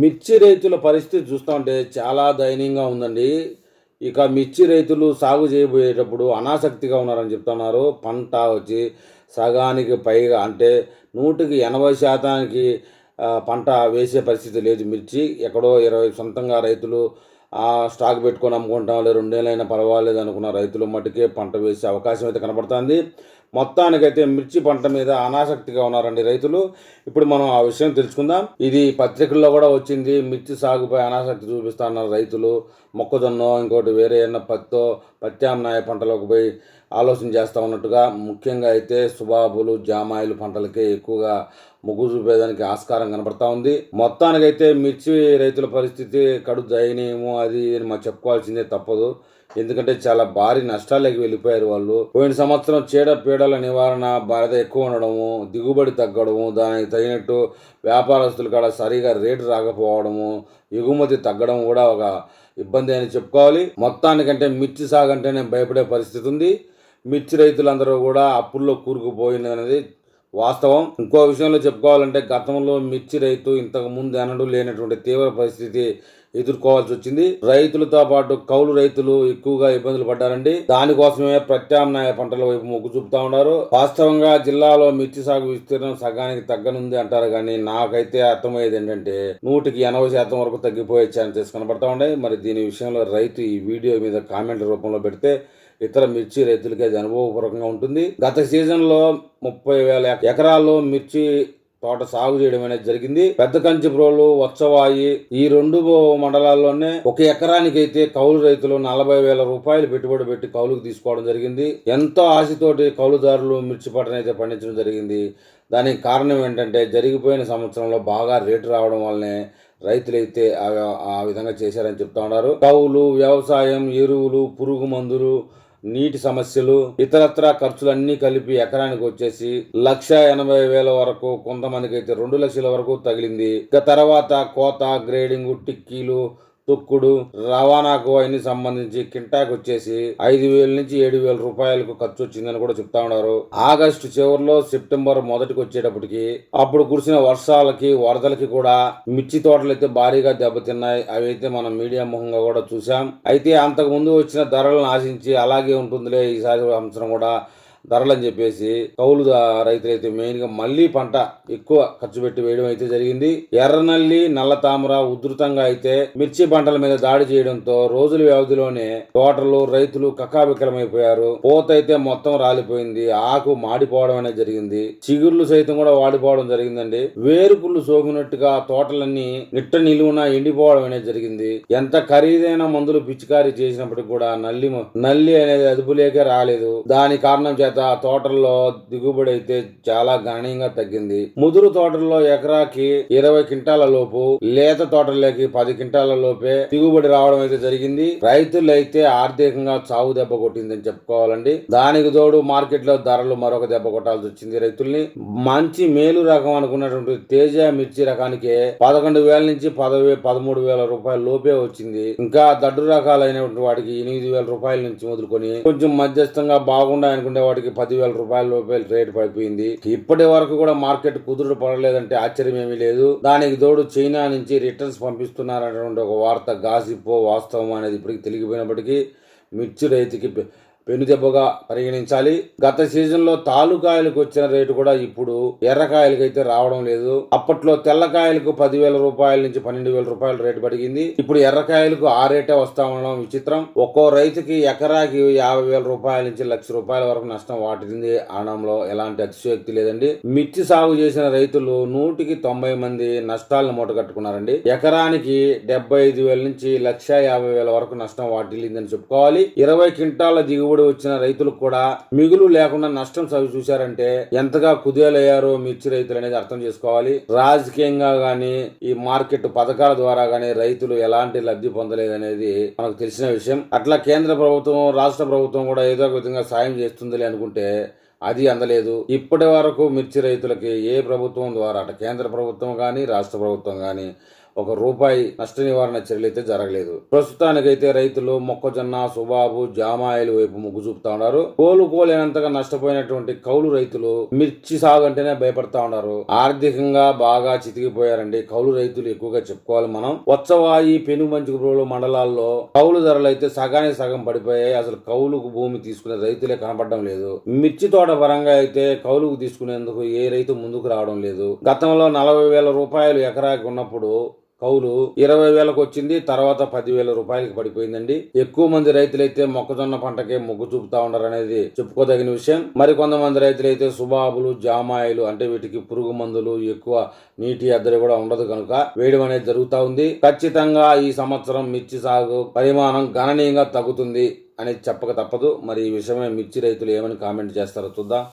మిర్చి రైతుల పరిస్థితి చూస్తా ఉంటే చాలా దయనీయంగా ఉందండి. ఇక మిర్చి రైతులు సాగు చేయబోయేటప్పుడు అనాసక్తిగా ఉన్నారని చెప్తున్నారు. పంట వచ్చి సగానికి పైగా అంటే 100కి 80% పంట వేసే పరిస్థితి లేదు మిర్చి. ఎక్కడో 20 సొంతంగా రైతులు స్టాక్ పెట్టుకొని అమ్ముకుంటాం, లేదు 2 ఏళ్ళైనా పర్వాలేదు అనుకున్న రైతులు మట్టుకే పంట వేసే అవకాశం అయితే కనపడుతుంది. మొత్తానికైతే మిర్చి పంట మీద అనాసక్తిగా ఉన్నారండి రైతులు. ఇప్పుడు మనం ఆ విషయం తెలుసుకుందాం. ఇది పత్రికల్లో కూడా వచ్చింది. మిర్చి సాగుపై అనాసక్తి చూపిస్తా ఉన్నారు రైతులు. మొక్కజొన్న ఇంకోటి వేరే ఏమన్నా ప్రత్యామ్నాయ పంటలకు పోయి ఆలోచన చేస్తూ ఉన్నట్టుగా. ముఖ్యంగా అయితే సుబాబులు, జామాయిలు పంటలకే ఎక్కువగా మొగ్గు చూపేదానికి ఆస్కారం కనబడతా ఉంది. మొత్తానికైతే మిర్చి రైతుల పరిస్థితి కడు దయనీయము. అది మనం చెప్పుకోవాల్సిందే తప్పదు. ఎందుకంటే చాలా భారీ నష్టాలకి వెళ్ళిపోయారు వాళ్ళు. పోయిన సంవత్సరం చీడపీడల నివారణ బాధ ఎక్కువ ఉండడము, దిగుబడి తగ్గడము, దానికి తగినట్టు వ్యాపారస్తులు కాడ సరిగా రేటు రాకపోవడము, ఎగుమతి తగ్గడం కూడా ఒక ఇబ్బంది అని చెప్పుకోవాలి. మొత్తానికంటే మిర్చి సాగు అంటేనే భయపడే పరిస్థితి ఉంది. మిర్చి రైతులందరూ కూడా అప్పుల్లో కూరుకుపోయినది వాస్తవం. ఇంకో విషయంలో చెప్పుకోవాలంటే గతంలో మిర్చి రైతు ఇంతకు ముందు ఎన్నడూ లేనటువంటి తీవ్ర పరిస్థితి ఎదుర్కోవాల్సి వచ్చింది. రైతులతో పాటు కౌలు రైతులు ఎక్కువగా ఇబ్బందులు పడ్డారండి. దానికోసమే ప్రత్యామ్నాయ పంటల వైపు మొగ్గు చూపుతా ఉన్నారు. వాస్తవంగా జిల్లాలో మిర్చి సాగు విస్తీర్ణం సగానికి తగ్గనుంది అంటారు, కానీ నాకైతే అర్థమయ్యేది ఏంటంటే 100కి 80% వరకు తగ్గిపోయే ఛాన్సెస్ కనబడతా ఉన్నాయి. మరి దీని విషయంలో రైతు ఈ వీడియో మీద కామెంట్ రూపంలో పెడితే ఇతర మిర్చి రైతులకి అది అనుభవపూర్వకంగా ఉంటుంది. గత సీజన్లో 30,000 ఎకరాల్లో మిర్చి తోట సాగు చేయడం అనేది జరిగింది. పెద్ద కంచిప్రోలు, వచ్చవాయి ఈ 2 మండలాల్లోనే ఒక ఎకరానికి అయితే కౌలు రైతులు 40,000 రూపాయలు పెట్టుబడి పెట్టి కౌలుకు తీసుకోవడం జరిగింది. ఎంతో ఆశతోటి కౌలుదారులు మిర్చి పంటను అయితే పండించడం జరిగింది. దానికి కారణం ఏంటంటే జరిగిపోయిన సంవత్సరంలో బాగా రేటు రావడం వల్లనే రైతులైతే ఆ విధంగా చేశారని చెప్తా ఉన్నారు. కౌలు, వ్యవసాయం, ఎరువులు, పురుగు మందులు, నీటి సమస్యలు, ఇతరత్ర ఖర్చులన్నీ కలిపి ఎకరానికి వచ్చేసి 1,80,000 వరకు, కొంతమందికి అయితే 2 లక్షల వరకు తగిలింది. ఇక తర్వాత కోత, గ్రేడింగ్, టిక్కీలు, తొక్కుడు, రవాణాకు అన్ని సంబంధించి కింటాకు వచ్చేసి 5,000 నుంచి 7,000 రూపాయలకు ఖర్చు వచ్చిందని కూడా చెప్తా ఉన్నారు. ఆగస్టు చివరిలో సెప్టెంబర్ మొదటికి వచ్చేటప్పటికి అప్పుడు కురిసిన వర్షాలకి, వరదలకి కూడా మిర్చి తోటలు అయితే భారీగా దెబ్బతిన్నాయి. అవి అయితే మనం మీడియా ముఖంగా కూడా చూసాం. అయితే అంతకు ముందు వచ్చిన ధరలను ఆశించి అలాగే ఉంటుందిలే ఈసారి సంవత్సరం కూడా ధరలని చెప్పేసి కౌలు రైతులైతే మెయిన్గా మళ్ళీ పంట ఎక్కువ ఖర్చు పెట్టి వేయడం అయితే జరిగింది. ఎర్రనల్లి, నల్ల తామర ఉధృతంగా అయితే మిర్చి పంటల మీద దాడి చేయడంతో రోజుల వ్యవధిలోనే తోటలు, రైతులు కకావికలమైపోయారు. పూత అయితే మొత్తం రాలిపోయింది. ఆకు మాడిపోవడం అనేది జరిగింది. చిగుర్లు సైతం కూడా వాడిపోవడం జరిగిందండి. వేరుకుళ్ళు సోకినట్టుగా తోటలన్నీ నిట్ట నిలువున ఎండిపోవడం అనేది జరిగింది. ఎంత ఖరీదైన మందులు పిచికారీ చేసినప్పటికి కూడా నల్లి అనేది అదుపులేకే రాలేదు. దాని కారణం చేత తోటల్లో దిగుబడి అయితే చాలా గణనీయంగా తగ్గింది. ముదురు తోటల్లో ఎకరాకి 20 క్వింటాల లోపు, లేత తోటల్లోకి 10 క్వింటాల లోపే దిగుబడి రావడం అయితే జరిగింది. రైతులు అయితే ఆర్థికంగా చావు దెబ్బ కొట్టిందని చెప్పుకోవాలండి. దానికి తోడు మార్కెట్ లో ధరలు మరొక దెబ్బ కొట్టాల్సి వచ్చింది రైతుల్ని. మంచి మేలు రకం అనుకున్నటువంటి తేజ మిర్చి రకానికి 11,000 నుంచి 13,000 రూపాయల లోపే వచ్చింది. ఇంకా దడ్డు రకాలైనటువంటి వాటికి 8,000 రూపాయల నుంచి మొదలుకొని కొంచెం మధ్యస్థంగా బాగుండాయి అనుకునే వాటికి 10,000 రూపాయల రూపాయలు రేటు పడిపోయింది. ఇప్పటి వరకు కూడా మార్కెట్ కుదురు పడలేదంటే ఆశ్చర్యం ఏమీ లేదు. దానికి తోడు చైనా నుంచి రిటర్న్స్ పంపిస్తున్నారనేటువంటి ఒక వార్త గాసిప్పో వాస్తవం అనేది ఇప్పటికి తెలిగిపోయినప్పటికీ మిర్చి రైతుకి పెనుదెబ్బగా పరిగణించాలి. గత సీజన్ లో తాలుకాయలకు వచ్చిన రేటు కూడా ఇప్పుడు ఎర్రకాయలకు అయితే రావడం లేదు. అప్పట్లో తెల్లకాయలకు 10,000 రూపాయల నుంచి 12,000 రూపాయల రేటు పడిగింది. ఇప్పుడు ఎర్రకాయలకు ఆ రేటే వస్తా ఉండడం విచిత్రం. ఒక్కో రైతుకి ఎకరాకి 50,000 రూపాయల నుంచి 1,00,000 రూపాయల వరకు నష్టం వాటింది అనడంలో ఎలాంటి అతిశయోక్తి లేదండి. మిర్చి సాగు చేసిన రైతులు 100కి 90 మంది నష్టాలను మూటగట్టుకున్నారండి. ఎకరానికి 75,000 నుంచి 1,50,000 వరకు నష్టం వాటిల్లిందని చెప్పుకోవాలి. 20 క్వింటాల దిగుబడి వచ్చిన రైతులకు కూడా మిగులు లేకుండా నష్టం చవి చూశారంటే ఎంతగా కుదేలయ్యారో మిర్చి రైతులు అనేది అర్థం చేసుకోవాలి. రాజకీయంగా గాని ఈ మార్కెట్ పథకాల ద్వారా గాని రైతులు ఎలాంటి లబ్ధి పొందలేదనేది మనకు తెలిసిన విషయం. అట్లా కేంద్ర ప్రభుత్వం, రాష్ట్ర ప్రభుత్వం కూడా ఏదో ఒక విధంగా సాయం చేస్తుంది అనుకుంటే అది అందలేదు. ఇప్పటి వరకు మిర్చి రైతులకి ఏ ప్రభుత్వం ద్వారా, అటు కేంద్ర ప్రభుత్వం కానీ రాష్ట్ర ప్రభుత్వం కానీ రూపాయి నష్ట నివారణ చర్యలు అయితే జరగలేదు. ప్రస్తుతానికైతే రైతులు మొక్కజొన్న, సుబాబు, జామాయిలు వైపు మొగ్గు చూపుతా ఉన్నారు. కోలుకోలేనంతగా నష్టపోయినటువంటి కౌలు రైతులు మిర్చి సాగు అంటేనే భయపడతా ఉన్నారు. ఆర్థికంగా బాగా చితికిపోయారండి కౌలు రైతులు, ఎక్కువగా చెప్పుకోవాలి మనం. వచ్చవాయి, పెనుమంచుకుప్రోలు మండలాల్లో కౌలు ధరలు అయితే సగానికి సగం పడిపోయాయి. అసలు కౌలుకు భూమి తీసుకునే రైతులే కనపడడం లేదు. మిర్చి తోట పరంగా అయితే కౌలుకు తీసుకునేందుకు ఏ రైతు ముందుకు రావడం లేదు. గతంలో 40,000 రూపాయలు ఎకరాకి ఉన్నప్పుడు కౌలు 20,000కు వచ్చింది. తర్వాత 10,000 రూపాయలకి పడిపోయిందండి. ఎక్కువ మంది రైతులైతే మొక్కజొన్న పంటకే మొగ్గు చూపుతా ఉన్నారు అనేది చెప్పుకోదగిన విషయం. మరి కొంతమంది రైతులైతే సుబాబులు, జామాయిలు అంటే వీటికి పురుగు మందులు, ఎక్కువ నీటి ఎద్దడి కూడా ఉండదు కనుక వేయడం అనేది జరుగుతూ ఉంది. ఖచ్చితంగా ఈ సంవత్సరం మిర్చి సాగు పరిమాణం గణనీయంగా తగ్గుతుంది అనేది చెప్పక తప్పదు. మరి ఈ విషయమే మిర్చి రైతులు ఏమని కామెంట్ చేస్తారో చూద్దాం.